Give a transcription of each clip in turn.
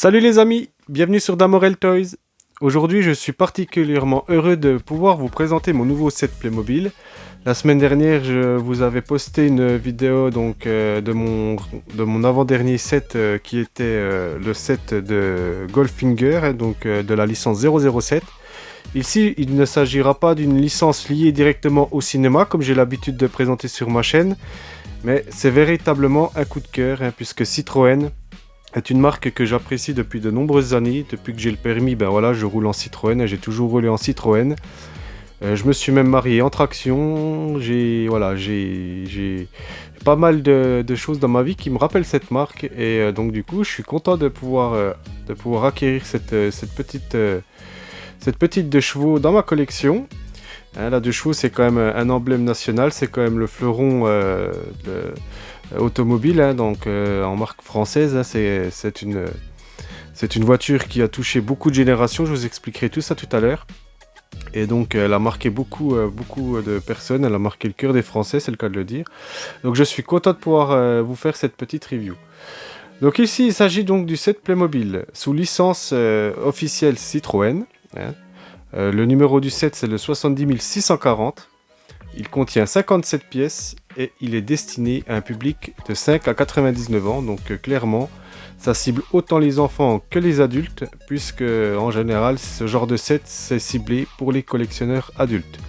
Salut les amis, bienvenue sur Damorel Toys. Aujourd'hui je suis particulièrement heureux de pouvoir vous présenter mon nouveau set Playmobil. La semaine dernière je vous avais posté une vidéo de mon avant-dernier set qui était le set de Goldfinger, de la licence 007. Ici il ne s'agira pas d'une licence liée directement au cinéma comme j'ai l'habitude de présenter sur ma chaîne, mais c'est véritablement un coup de cœur puisque Citroën est une marque que j'apprécie depuis de nombreuses années. Depuis que j'ai le permis, je roule en Citroën et j'ai toujours roulé en Citroën. Je me suis même marié en traction. J'ai pas mal de choses dans ma vie qui me rappellent cette marque. Et donc du coup, je suis content de pouvoir acquérir cette petite de chevaux dans ma collection. La de chevaux, c'est quand même un emblème national. C'est quand même le fleuron automobile, en marque française. C'est une voiture qui a touché beaucoup de générations, je vous expliquerai tout ça tout à l'heure. Et donc elle a marqué beaucoup de personnes, elle a marqué le cœur des Français, c'est le cas de le dire. Donc je suis content de pouvoir vous faire cette petite review. Donc ici il s'agit donc du set Playmobil sous licence officielle Citroën. Le numéro du set c'est le 70 640. Il contient 57 pièces et il est destiné à un public de 5 à 99 ans. Donc clairement, ça cible autant les enfants que les adultes, puisque en général, ce genre de set, c'est ciblé pour les collectionneurs adultes.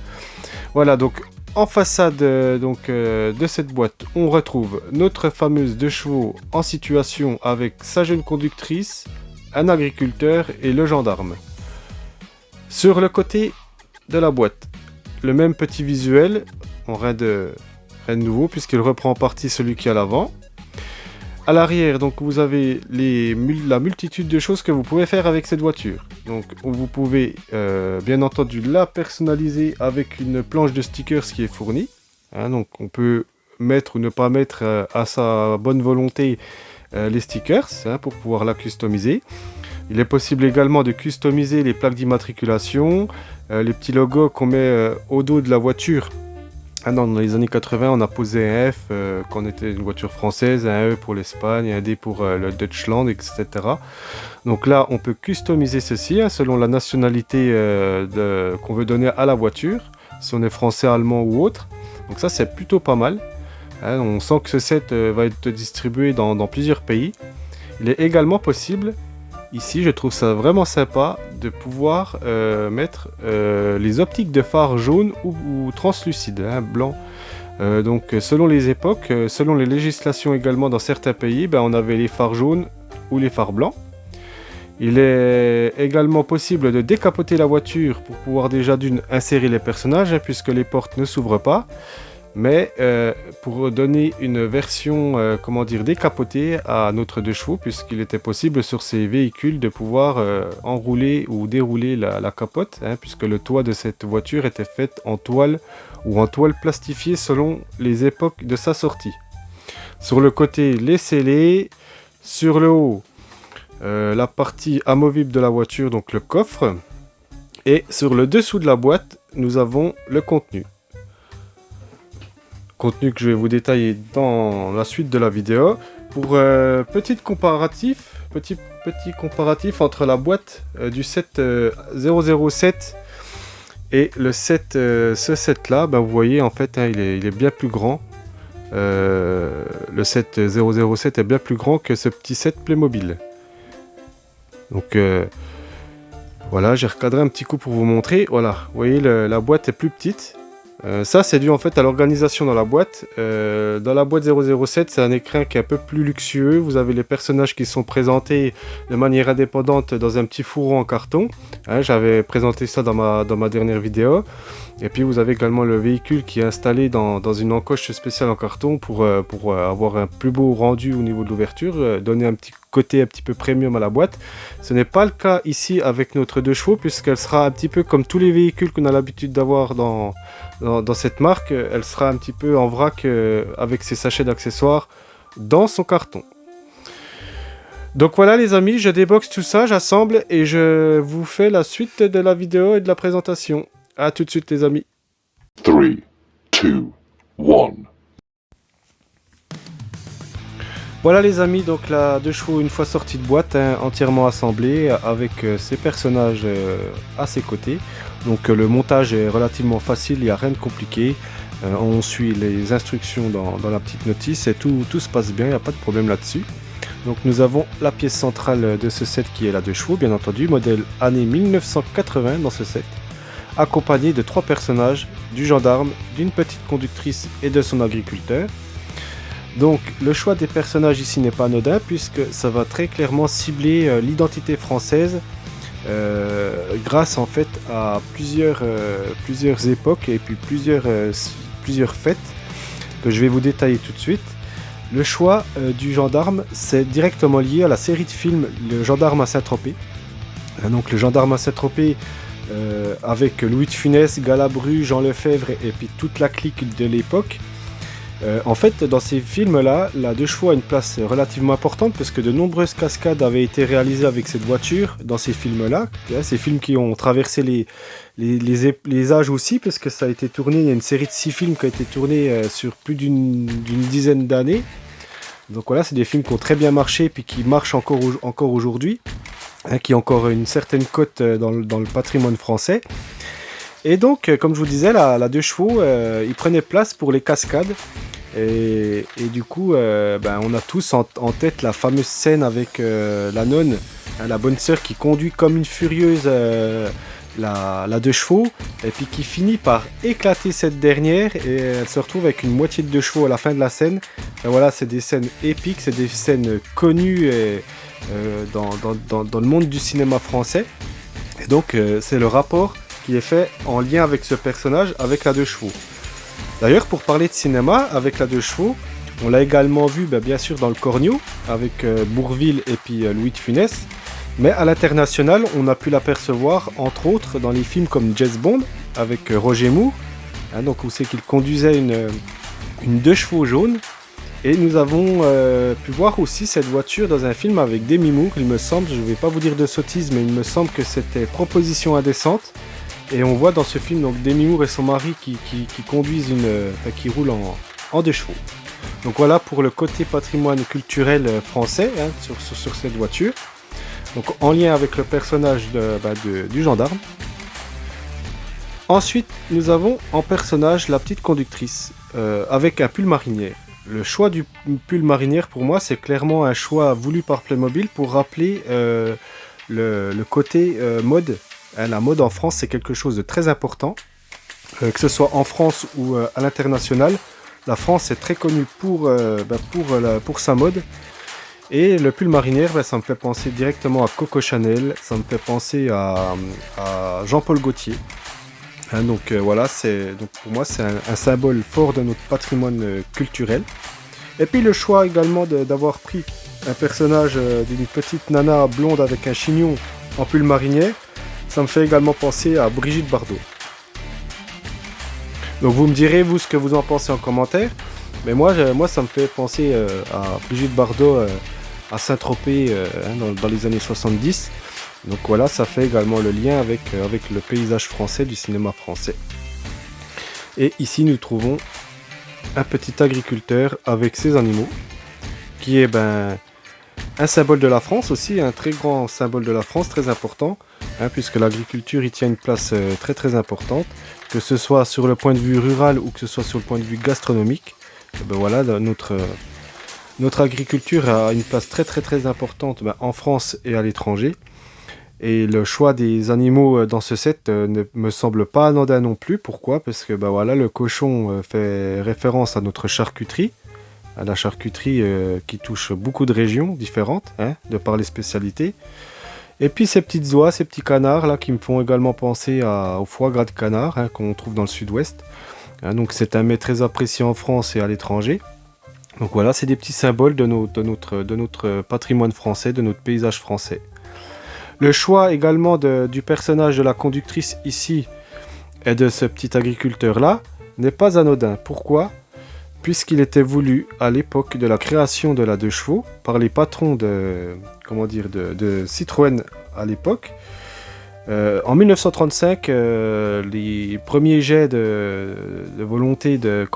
Voilà, donc en façade de cette boîte, on retrouve notre fameuse 2 chevaux en situation avec sa jeune conductrice, un agriculteur et le gendarme. Sur le côté de la boîte, le même petit visuel, rien de nouveau puisqu'il reprend en partie celui qui est à l'avant. À l'arrière, donc vous avez la multitude de choses que vous pouvez faire avec cette voiture. Donc vous pouvez bien entendu la personnaliser avec une planche de stickers qui est fournie. Donc on peut mettre ou ne pas mettre à sa bonne volonté les stickers pour pouvoir la customiser. Il est possible également de customiser les plaques d'immatriculation, les petits logos qu'on met au dos de la voiture. Dans les années 80, on a posé un F quand on était une voiture française, un E pour l'Espagne, un D pour le Deutschland, etc. Donc là, on peut customiser ceci selon la nationalité qu'on veut donner à la voiture, si on est français, allemand ou autre. Donc ça, c'est plutôt pas mal. On sent que ce set va être distribué dans plusieurs pays. Il est également possible, ici, je trouve ça vraiment sympa de pouvoir mettre les optiques de phare jaune ou translucides, blanc. Donc selon les époques, selon les législations également dans certains pays, on avait les phares jaunes ou les phares blancs. Il est également possible de décapoter la voiture pour pouvoir déjà d'une insérer les personnages, puisque les portes ne s'ouvrent pas. Mais pour donner une version décapotée à notre 2 chevaux, puisqu'il était possible sur ces véhicules de pouvoir enrouler ou dérouler la capote, puisque le toit de cette voiture était fait en toile ou en toile plastifiée selon les époques de sa sortie. Sur le côté, les scellés. Sur le haut, la partie amovible de la voiture, donc le coffre. Et sur le dessous de la boîte, nous avons le contenu. Contenu que je vais vous détailler dans la suite de la vidéo. Pour petit comparatif entre la boîte du set 007 et le set, ce set là, vous voyez en fait il est bien plus grand. Le set 007 est bien plus grand que ce petit set Playmobil. Donc voilà, j'ai recadré un petit coup pour vous montrer. Voilà, vous voyez la boîte est plus petite. Ça c'est dû en fait à l'organisation dans la boîte. Dans la boîte 007, c'est un écrin qui est un peu plus luxueux. Vous avez les personnages qui sont présentés de manière indépendante dans un petit fourreau en carton. J'avais présenté ça dans ma dernière vidéo. Et puis vous avez également le véhicule qui est installé dans une encoche spéciale en carton pour avoir un plus beau rendu au niveau de l'ouverture, donner un petit côté un petit peu premium à la boîte. Ce n'est pas le cas ici avec notre 2 chevaux, puisqu'elle sera un petit peu comme tous les véhicules qu'on a l'habitude d'avoir dans cette marque. Elle sera un petit peu en vrac avec ses sachets d'accessoires dans son carton. Donc voilà les amis, je déboxe tout ça, j'assemble et je vous fais la suite de la vidéo et de la présentation. A tout de suite les amis. 3, 2, 1. Voilà les amis, donc la 2 chevaux une fois sortie de boîte, hein, entièrement assemblée avec ses personnages à ses côtés. Donc le montage est relativement facile, il n'y a rien de compliqué. On suit les instructions dans la petite notice et tout se passe bien, il n'y a pas de problème là-dessus. Donc nous avons la pièce centrale de ce set qui est la 2 chevaux, bien entendu, modèle année 1980 dans ce set, accompagné de 3 personnages, du gendarme, d'une petite conductrice et de son agriculteur. Donc le choix des personnages ici n'est pas anodin puisque ça va très clairement cibler l'identité française grâce en fait à plusieurs époques et puis plusieurs fêtes que je vais vous détailler tout de suite. Le choix du gendarme, c'est directement lié à la série de films Le Gendarme à Saint-Tropez. Donc le Gendarme à Saint-Tropez avec Louis de Funès, Galabru, Jean Lefebvre et puis toute la clique de l'époque. En fait, dans ces films-là, la 2 chevaux a une place relativement importante parce que de nombreuses cascades avaient été réalisées avec cette voiture dans ces films-là. Ces films qui ont traversé les âges aussi, parce que ça a été tourné, il y a une série de 6 films qui a été tournée sur plus d'une dizaine d'années. Donc voilà, c'est des films qui ont très bien marché et puis qui marchent encore aujourd'hui, hein, qui ont encore une certaine cote dans le patrimoine français. Et donc, comme je vous disais, la 2 chevaux, il prenait place pour les cascades. Et du coup, on a tous en tête la fameuse scène avec la nonne, hein, la bonne sœur qui conduit comme une furieuse la 2 chevaux, et puis qui finit par éclater cette dernière, et elle se retrouve avec une moitié de 2 chevaux à la fin de la scène. Et voilà, c'est des scènes épiques, c'est des scènes connues dans le monde du cinéma français. Et donc, c'est le rapport qui est fait en lien avec ce personnage, avec la 2 chevaux. D'ailleurs, pour parler de cinéma, avec la 2 chevaux, on l'a également vu bien sûr dans le Cornio, avec Bourvil et puis Louis de Funès, mais à l'international, on a pu l'apercevoir, entre autres, dans les films comme James Bond, avec Roger Moore, hein, donc où c'est qu'il conduisait une 2 chevaux jaune, et nous avons pu voir aussi cette voiture dans un film avec Demi Moore, il me semble, je ne vais pas vous dire de sottises, mais il me semble que c'était Proposition indécente. Et on voit dans ce film donc Demi Moore et son mari qui conduisent qui roulent en 2 chevaux. Donc voilà pour le côté patrimoine culturel français, hein, sur cette voiture. Donc en lien avec le personnage du gendarme. Ensuite, nous avons en personnage la petite conductrice avec un pull marinière. Le choix du pull marinière pour moi c'est clairement un choix voulu par Playmobil pour rappeler le côté mode. La mode en France, c'est quelque chose de très important, que ce soit en France ou à l'international. La France est très connue pour sa mode. Et le pull marinière, ça me fait penser directement à Coco Chanel, ça me fait penser à Jean-Paul Gaultier. Hein, donc voilà, donc pour moi, c'est un symbole fort de notre patrimoine culturel. Et puis le choix également d'avoir pris un personnage d'une petite nana blonde avec un chignon en pull marinière, ça me fait également penser à Brigitte Bardot. Donc vous me direz vous ce que vous en pensez en commentaire. Mais moi ça me fait penser à Brigitte Bardot à Saint-Tropez dans les années 70. Donc voilà, ça fait également le lien avec le paysage français du cinéma français. Et ici nous trouvons un petit agriculteur avec ses animaux, qui est un symbole de la France aussi, un très grand symbole de la France, très important, hein, puisque l'agriculture y tient une place très très importante, que ce soit sur le point de vue rural ou que ce soit sur le point de vue gastronomique. Voilà, notre agriculture a une place très très très importante en France et à l'étranger. Et le choix des animaux dans ce set ne me semble pas anodin non plus. Pourquoi ? Parce que voilà, le cochon fait référence à notre charcuterie, à la charcuterie qui touche beaucoup de régions différentes, hein, de par les spécialités. Et puis ces petites oies, ces petits canards là qui me font également penser au foie gras de canard, hein, qu'on trouve dans le sud-ouest. Hein, donc c'est un mets très apprécié en France et à l'étranger. Donc voilà, c'est des petits symboles de notre patrimoine français, de notre paysage français. Le choix également du personnage de la conductrice ici et de ce petit agriculteur là n'est pas anodin. Pourquoi ? Puisqu'il était voulu à l'époque de la création de la 2 chevaux par les patrons de Citroën à l'époque. En 1935, les premiers jets de volonté de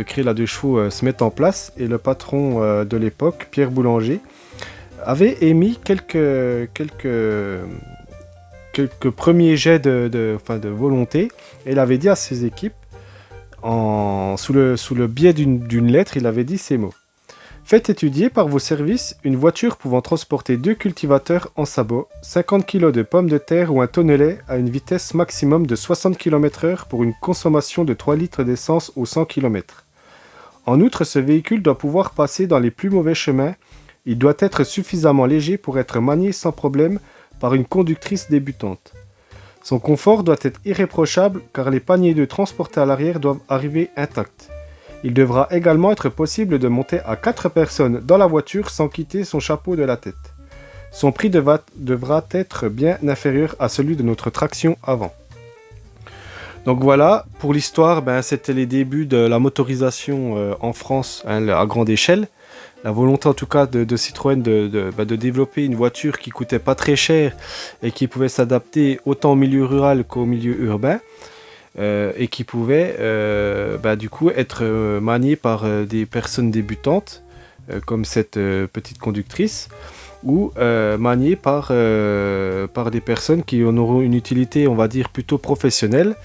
créer la deux chevaux se mettent en place et le patron de l'époque, Pierre Boulanger, avait émis quelques premiers jets de volonté et il avait dit à ses équipes, sous le biais d'une lettre, il avait dit ces mots. Faites étudier par vos services une voiture pouvant transporter 2 cultivateurs en sabot, 50 kg de pommes de terre ou un tonnelet à une vitesse maximum de 60 km/h pour une consommation de 3 litres d'essence au 100 km. En outre, ce véhicule doit pouvoir passer dans les plus mauvais chemins. Il doit être suffisamment léger pour être manié sans problème par une conductrice débutante. Son confort doit être irréprochable car les paniers d'œufs transportés à l'arrière doivent arriver intacts. Il devra également être possible de monter à 4 personnes dans la voiture sans quitter son chapeau de la tête. Son prix devra être bien inférieur à celui de notre traction avant. Donc voilà, pour l'histoire, c'était les débuts de la motorisation en France à grande échelle. La volonté en tout cas de Citroën de développer une voiture qui coûtait pas très cher et qui pouvait s'adapter autant au milieu rural qu'au milieu urbain. Et qui pouvait du coup être manié par des personnes débutantes comme cette petite conductrice ou manié par des personnes qui en auront une utilité, on va dire, plutôt professionnelle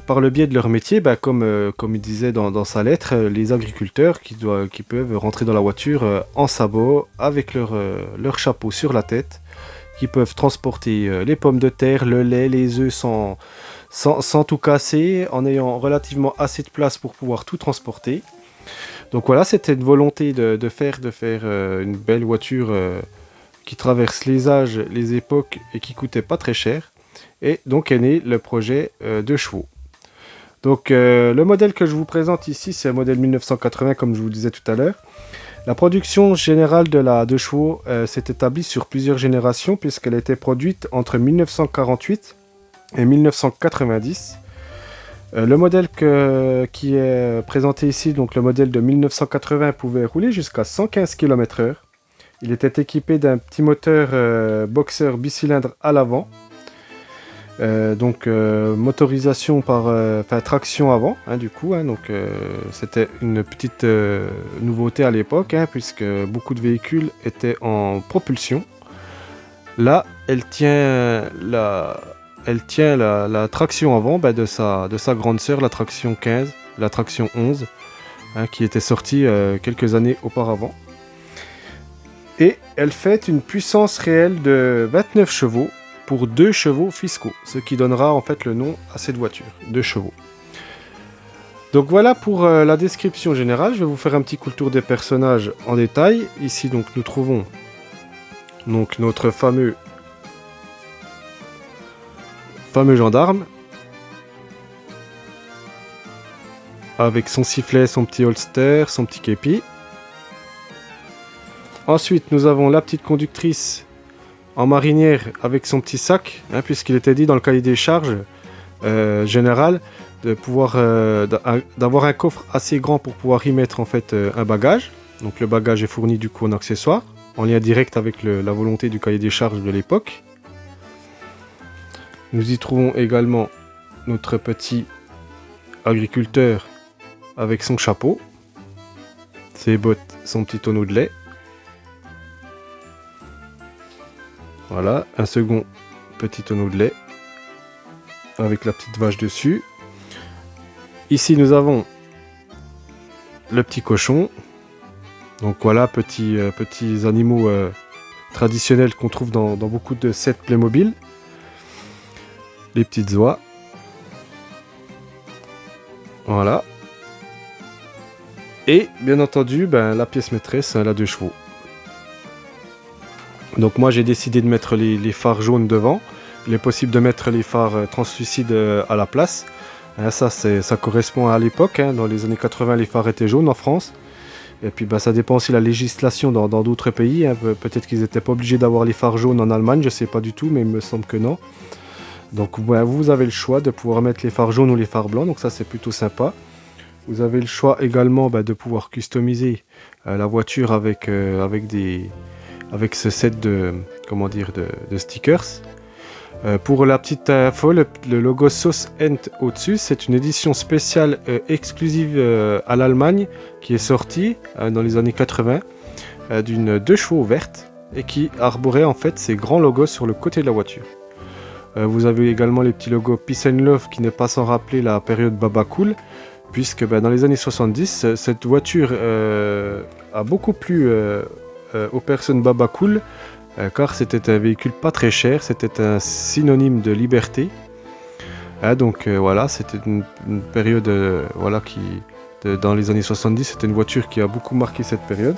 par le biais de leur métier, comme il disait dans sa lettre, les agriculteurs qui peuvent rentrer dans la voiture en sabot avec leur chapeau sur la tête, qui peuvent transporter les pommes de terre, le lait, les œufs sans tout casser, en ayant relativement assez de place pour pouvoir tout transporter. Donc voilà, c'était une volonté de faire une belle voiture qui traverse les âges, les époques et qui coûtait pas très cher. Et donc est né le projet de chevaux. Donc le modèle que je vous présente ici, c'est un modèle 1980 comme je vous le disais tout à l'heure. La production générale de la 2 chevaux s'est établie sur plusieurs générations puisqu'elle a été produite entre 1948 et 1990. Le modèle qui est présenté ici, donc le modèle de 1980, pouvait rouler jusqu'à 115 km/h. Il était équipé d'un petit moteur Boxer bicylindre à l'avant. Motorisation traction avant, c'était une petite nouveauté à l'époque, puisque beaucoup de véhicules étaient en propulsion. Là, elle tient la traction avant de sa grande sœur, la traction 15, la traction 11, qui était sortie quelques années auparavant. Et elle fait une puissance réelle de 29 chevaux, pour 2 chevaux fiscaux, ce qui donnera en fait le nom à cette voiture, 2 chevaux. Donc voilà pour la description générale. Je vais vous faire un petit coup de tour des personnages en détail. Ici donc nous trouvons donc notre fameux gendarme avec son sifflet, son petit holster, son petit képi. Ensuite nous avons la petite conductrice en marinière avec son petit sac, puisqu'il était dit dans le cahier des charges général d'avoir un coffre assez grand pour pouvoir y mettre en fait un bagage. Donc le bagage est fourni du coup en accessoire, en lien direct avec la volonté du cahier des charges de l'époque. Nous y trouvons également notre petit agriculteur avec son chapeau, ses bottes, son petit tonneau de lait. Voilà, un second petit tonneau de lait avec la petite vache dessus. Ici nous avons le petit cochon. Donc voilà, petits animaux traditionnels qu'on trouve dans beaucoup de sets Playmobil. Les petites oies. Voilà. Et bien entendu, la pièce maîtresse, la 2 chevaux. Donc moi j'ai décidé de mettre les phares jaunes devant. Il est possible de mettre les phares translucides à la place. Ça correspond à l'époque. Dans les années 80, les phares étaient jaunes en France. Et puis ça dépend aussi de la législation dans d'autres pays. Peut-être qu'ils n'étaient pas obligés d'avoir les phares jaunes en Allemagne, je ne sais pas du tout, mais il me semble que non. Donc vous avez le choix de pouvoir mettre les phares jaunes ou les phares blancs. Donc ça c'est plutôt sympa. Vous avez le choix également de pouvoir customiser la voiture avec des avec ce set de, comment dire, de stickers. Pour la petite info, le logo Sauce Ent au-dessus, c'est une édition spéciale exclusive à l'Allemagne qui est sortie dans les années 80 d'une 2 chevaux verte et qui arborait en fait ces grands logos sur le côté de la voiture. Vous avez également les petits logos Peace and Love qui n'est pas sans rappeler la période Baba Cool, puisque dans les années 70, cette voiture a beaucoup plu aux personnes Baba Cool, car c'était un véhicule pas très cher, c'était un synonyme de liberté. Donc voilà, c'était une période dans les années 70, c'était une voiture qui a beaucoup marqué cette période.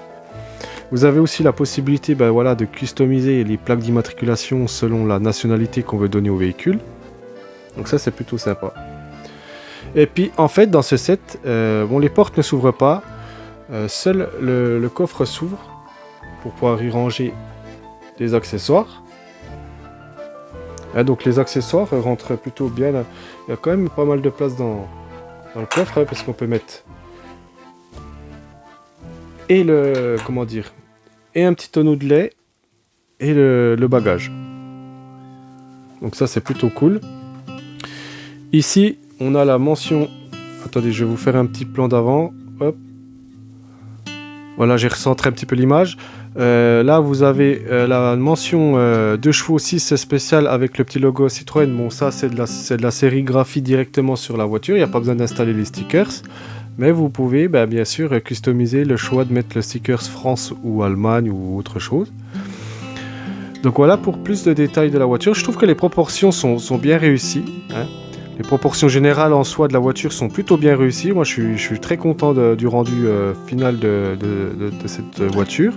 Vous avez aussi la possibilité de customiser les plaques d'immatriculation selon la nationalité qu'on veut donner au véhicule. Donc ça c'est plutôt sympa. Et puis en fait dans ce set, les portes ne s'ouvrent pas, seul le coffre s'ouvre pour pouvoir y ranger des accessoires. Donc les accessoires rentrent plutôt bien là. Il y a quand même pas mal de place dans le coffre parce qu'on peut mettre et et un petit tonneau de lait et le bagage. Donc ça c'est plutôt cool. Ici on a la mention, attendez, je vais vous faire un petit plan d'avant. Hop. Voilà, j'ai recentré un petit peu l'image. Là vous avez la mention 2 chevaux 6 spéciale avec le petit logo Citroën. Bon, ça c'est de la sérigraphie directement sur la voiture, il n'y a pas besoin d'installer les stickers. Mais vous pouvez bien sûr customiser le choix de mettre le stickers France ou Allemagne ou autre chose. Donc voilà pour plus de détails de la voiture. Je trouve que les proportions sont bien réussies. Les proportions générales en soi de la voiture sont plutôt bien réussies. Moi je suis très content du rendu final de cette voiture.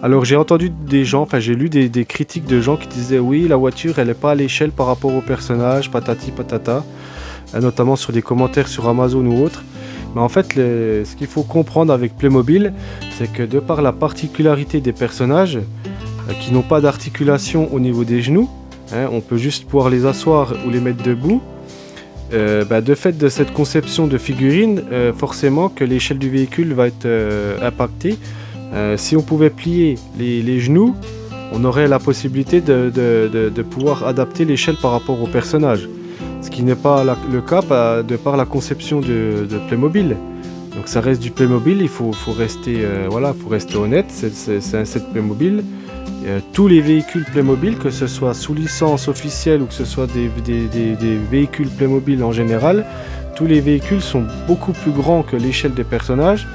Alors j'ai entendu des gens, j'ai lu des critiques de gens qui disaient oui, la voiture elle n'est pas à l'échelle par rapport au personnage, patati patata, notamment sur des commentaires sur Amazon ou autres. Mais en fait, ce qu'il faut comprendre avec Playmobil, c'est que de par la particularité des personnages qui n'ont pas d'articulation au niveau des genoux, on peut juste pouvoir les asseoir ou les mettre debout. De fait de cette conception de figurine, forcément que l'échelle du véhicule va être impactée. Si on pouvait plier les genoux, on aurait la possibilité de pouvoir adapter l'échelle par rapport au personnage. Ce qui n'est pas le cas de par la conception de Playmobil. Donc ça reste du Playmobil, il faut rester honnête, c'est un set Playmobil. Tous les véhicules Playmobil, que ce soit sous licence officielle ou que ce soit des véhicules Playmobil en général, tous les véhicules sont beaucoup plus grands que l'échelle des personnages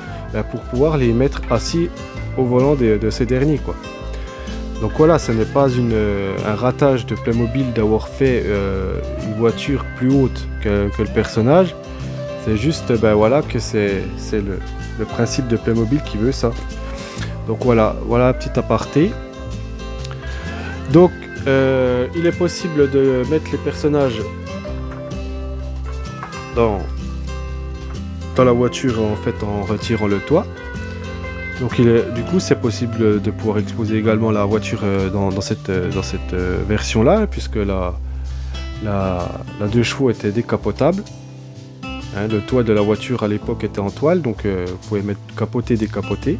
pour pouvoir les mettre assis au volant de ces derniers, quoi. Donc voilà, ce n'est pas un ratage de Playmobil d'avoir fait une voiture plus haute que le personnage. C'est juste que c'est le principe de Playmobil qui veut ça. Donc voilà un petit aparté. Donc il est possible de mettre les personnages dans la voiture en fait en retirant le toit. Donc du coup c'est possible de pouvoir exposer également la voiture dans cette version là, puisque la 2 chevaux était décapotable. Le toit de la voiture à l'époque était en toile, donc vous pouvez mettre capoter, décapoter.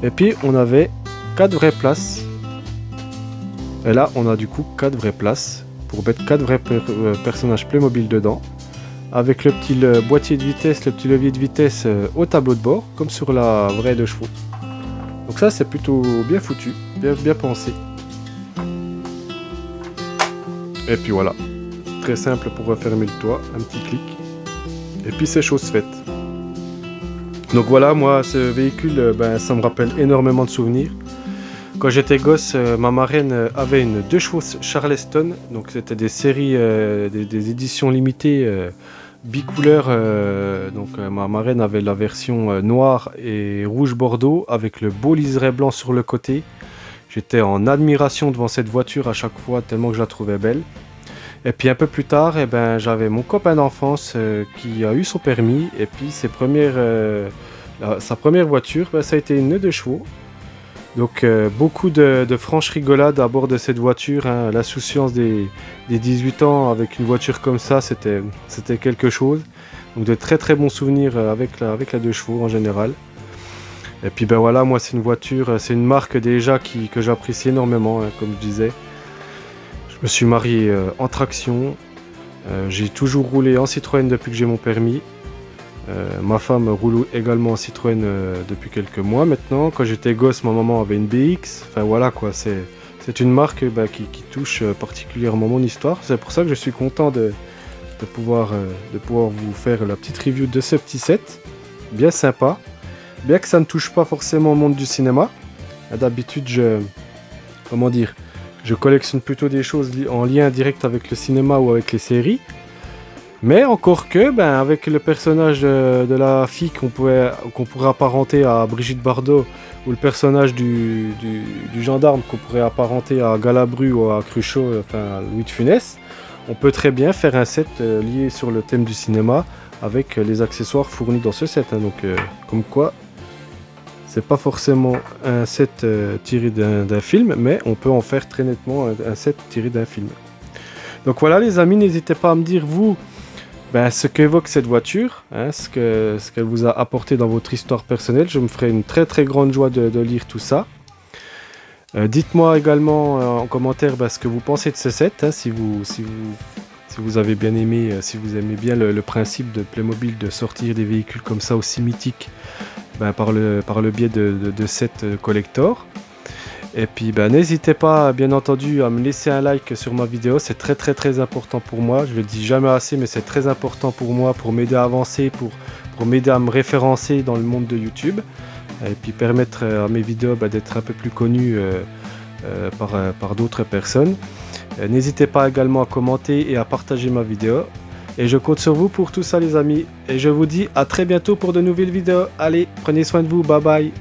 Et puis on avait 4 vraies places. Et là on a du coup 4 vraies places pour mettre 4 vrais personnages Playmobil dedans, avec le petit boîtier de vitesse, le petit levier de vitesse au tableau de bord, comme sur la vraie 2 chevaux. Donc ça c'est plutôt bien foutu, bien pensé. Et puis voilà, très simple pour refermer le toit, un petit clic. Et puis c'est chose faite. Donc voilà, moi ce véhicule, ça me rappelle énormément de souvenirs. Quand j'étais gosse, ma marraine avait une 2 chevaux Charleston, donc c'était des séries, des éditions limitées bicouleur. Ma marraine avait la version noire et rouge bordeaux avec le beau liseré blanc sur le côté. J'étais en admiration devant cette voiture à chaque fois tellement que je la trouvais belle. Et puis un peu plus tard, j'avais mon copain d'enfance qui a eu son permis, et puis sa première voiture, ça a été une 2 chevaux. Donc beaucoup de franches rigolades à bord de cette voiture, l'insouciance des 18 ans avec une voiture comme ça, c'était quelque chose. Donc de très très bons souvenirs avec la 2 chevaux en général. Et puis ben voilà, moi c'est une voiture, c'est une marque déjà que j'apprécie énormément, hein, comme je disais. Je me suis marié en traction. J'ai toujours roulé en Citroën depuis que j'ai mon permis. Ma femme roule également en Citroën depuis quelques mois maintenant. Quand j'étais gosse, ma maman avait une BX. Enfin voilà quoi, c'est une marque qui touche particulièrement mon histoire. C'est pour ça que je suis content de pouvoir vous faire la petite review de ce petit set. Bien sympa. Bien que ça ne touche pas forcément au monde du cinéma. D'habitude, je collectionne plutôt des choses en lien direct avec le cinéma ou avec les séries. Mais encore que, avec le personnage de la fille qu'on pourrait apparenter à Brigitte Bardot, ou le personnage du gendarme qu'on pourrait apparenter à Galabru ou à Cruchot, enfin Louis de Funès, on peut très bien faire un set lié sur le thème du cinéma avec les accessoires fournis dans ce set. Donc, comme quoi, c'est pas forcément un set tiré d'un film, mais on peut en faire très nettement un set tiré d'un film. Donc voilà les amis, n'hésitez pas à me dire vous ce qu'évoque cette voiture, hein, ce qu'elle vous a apporté dans votre histoire personnelle. Je me ferai une très très grande joie de lire tout ça. Dites-moi également en commentaire ce que vous pensez de ce set, hein, si vous avez bien aimé, si vous aimez bien le principe de Playmobil de sortir des véhicules comme ça aussi mythiques par le biais de sets collector. Et puis n'hésitez pas bien entendu à me laisser un like sur ma vidéo, c'est très très très important pour moi, je le dis jamais assez mais c'est très important pour moi, pour m'aider à avancer, pour m'aider à me référencer dans le monde de YouTube et puis permettre à mes vidéos d'être un peu plus connues par d'autres personnes. N'hésitez pas également à commenter et à partager ma vidéo et je compte sur vous pour tout ça les amis et je vous dis à très bientôt pour de nouvelles vidéos. Allez, prenez soin de vous, bye bye.